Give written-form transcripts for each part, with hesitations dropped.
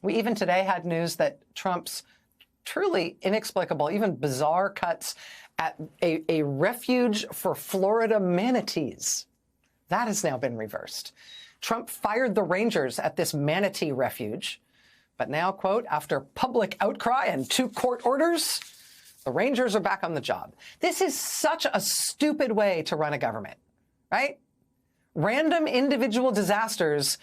We even today had news that Trump's truly inexplicable, even bizarre cuts at a refuge for Florida manatees. That has now been reversed. Trump fired the rangers at this manatee refuge. But now, quote, after public outcry and 2 court orders, the rangers are back on the job. This is such a stupid way to run a government, right? Random individual disasters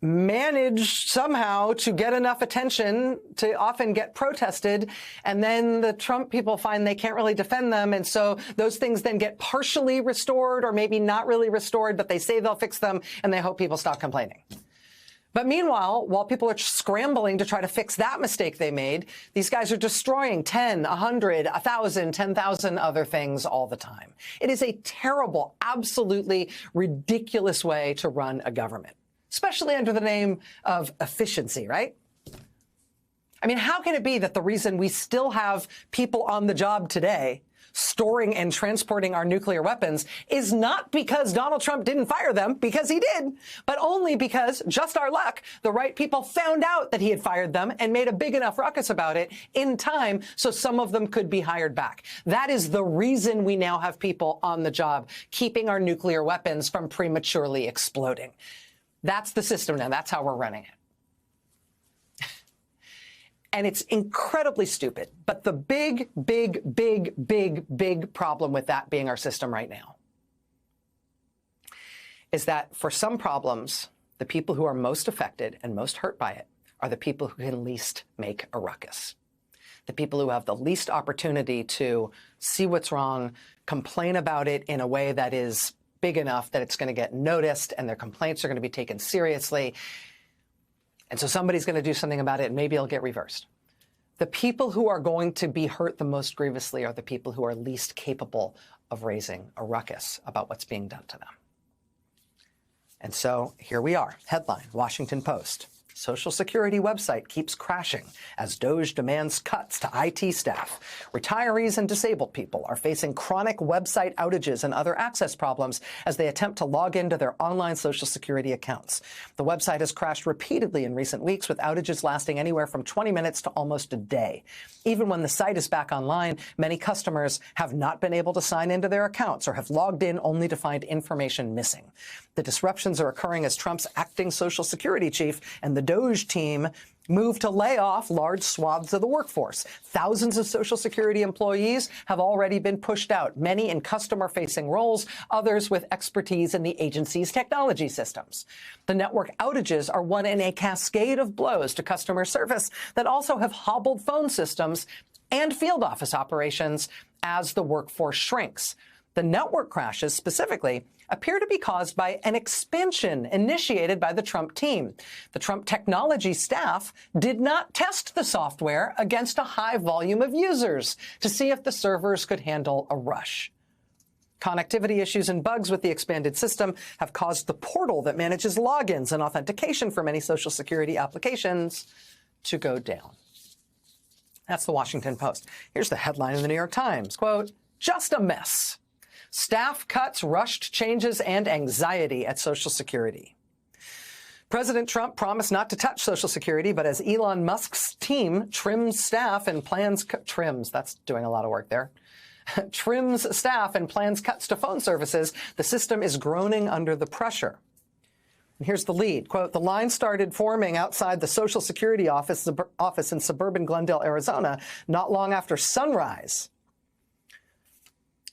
manage somehow to get enough attention to often get protested, and then the Trump people find they can't really defend them, and so those things then get partially restored or maybe not really restored, but they say they'll fix them, and they hope people stop complaining. But meanwhile, while people are scrambling to try to fix that mistake they made, these guys are destroying 10, 100, 1,000, 10,000 other things all the time. It is a terrible, absolutely ridiculous way to run a government, especially under the name of efficiency, right? I mean, how can it be that the reason we still have people on the job today storing and transporting our nuclear weapons is not because Donald Trump didn't fire them, because he did, but only because, just our luck, the right people found out that he had fired them and made a big enough ruckus about it in time so some of them could be hired back. That is the reason we now have people on the job keeping our nuclear weapons from prematurely exploding. That's the system now. That's how we're running it. And it's incredibly stupid. But the big problem with that being our system right now is that for some problems, the people who are most affected and most hurt by it are the people who can least make a ruckus. The people who have the least opportunity to see what's wrong, complain about it in a way that is big enough that it's going to get noticed and their complaints are going to be taken seriously. And so somebody's going to do something about it and maybe it'll get reversed. The people who are going to be hurt the most grievously are the people who are least capable of raising a ruckus about what's being done to them. And so here we are. Headline, Washington Post. Social Security website keeps crashing as DOJ demands cuts to IT staff. Retirees and disabled people are facing chronic website outages and other access problems as they attempt to log into their online Social Security accounts. The website has crashed repeatedly in recent weeks, with outages lasting anywhere from 20 minutes to almost a day. Even when the site is back online, many customers have not been able to sign into their accounts or have logged in only to find information missing. The disruptions are occurring as Trump's acting Social Security chief and the DOJ team move to lay off large swaths of the workforce. Thousands of Social Security employees have already been pushed out, many in customer-facing roles, others with expertise in the agency's technology systems. The network outages are one in a cascade of blows to customer service that also have hobbled phone systems and field office operations as the workforce shrinks. The network crashes specifically appear to be caused by an expansion initiated by the Trump team. The Trump technology staff did not test the software against a high volume of users to see if the servers could handle a rush. Connectivity issues and bugs with the expanded system have caused the portal that manages logins and authentication for many Social Security applications to go down. That's the Washington Post. Here's the headline in the New York Times. Quote, just a mess. Staff cuts, rushed changes, and anxiety at Social Security. President Trump promised not to touch Social Security, but as Elon Musk's team trims staff and plans that's doing a lot of work there. Trims staff and plans cuts to phone services, the system is groaning under the pressure. And here's the lead. Quote, the line started forming outside the Social Security office in suburban Glendale, Arizona, not long after sunrise.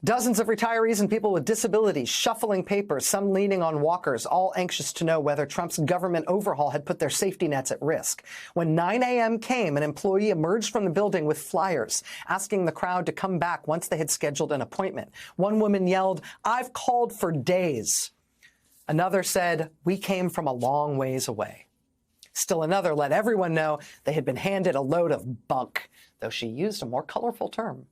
Dozens of retirees and people with disabilities shuffling papers, some leaning on walkers, all anxious to know whether Trump's government overhaul had put their safety nets at risk. When 9 a.m. came, an employee emerged from the building with flyers, asking the crowd to come back once they had scheduled an appointment. One woman yelled, "I've called for days." Another said, "We came from a long ways away." Still another let everyone know they had been handed a load of bunk, though she used a more colorful term.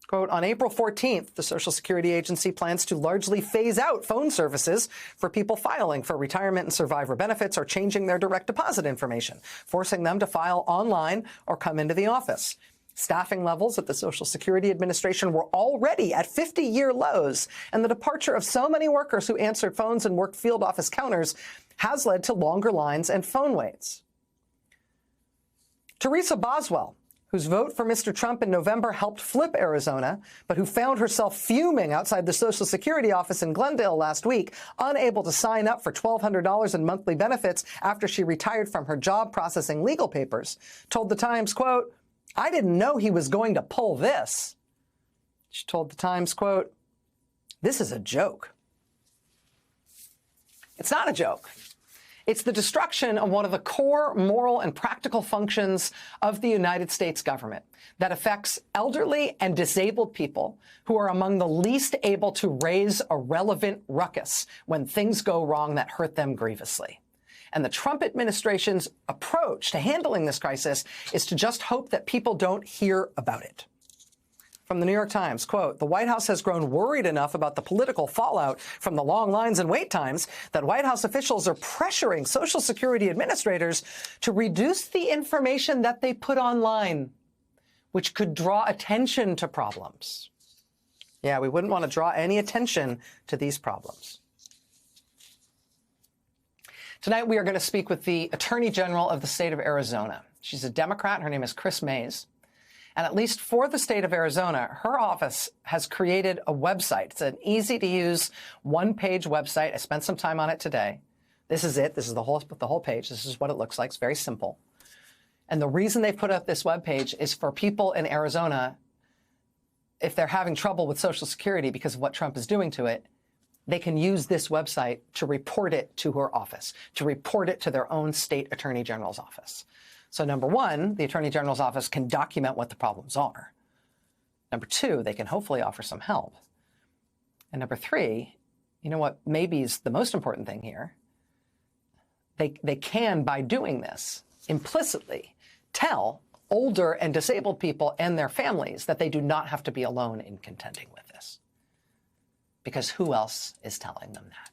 Quote, on April 14th, the Social Security agency plans to largely phase out phone services for people filing for retirement and survivor benefits or changing their direct deposit information, forcing them to file online or come into the office. Staffing levels at the Social Security Administration were already at 50-year lows, and the departure of so many workers who answered phones and worked field office counters has led to longer lines and phone waits. Teresa Boswell, whose vote for Mr. Trump in November helped flip Arizona, but who found herself fuming outside the Social Security office in Glendale last week, unable to sign up for $1,200 in monthly benefits after she retired from her job processing legal papers, told The Times, quote, "I didn't know he was going to pull this." She told The Times, quote, "This is a joke." It's not a joke. It's the destruction of one of the core moral and practical functions of the United States government that affects elderly and disabled people who are among the least able to raise a relevant ruckus when things go wrong that hurt them grievously. And the Trump administration's approach to handling this crisis is to just hope that people don't hear about it. From the New York Times, quote, "The White House has grown worried enough about the political fallout from the long lines and wait times that White House officials are pressuring Social Security administrators to reduce the information that they put online, which could draw attention to problems." Yeah, we wouldn't want to draw any attention to these problems. Tonight, we are going to speak with the Attorney General of the state of Arizona. She's a Democrat. Her name is Kris Mayes. And at least for the state of Arizona, her office has created a website. It's an easy-to-use, one-page website. I spent some time on it today. This is it. This is the whole page. This is what it looks like. It's very simple. And the reason they put up this webpage is for people in Arizona, if they're having trouble with Social Security because of what Trump is doing to it, they can use this website to report it to her office, to report it to their own state attorney general's office. So number one, the Attorney General's office can document what the problems are. Number two, they can hopefully offer some help. And number three, you know what maybe is the most important thing here? They can, by doing this, implicitly tell older and disabled people and their families that they do not have to be alone in contending with this. Because who else is telling them that?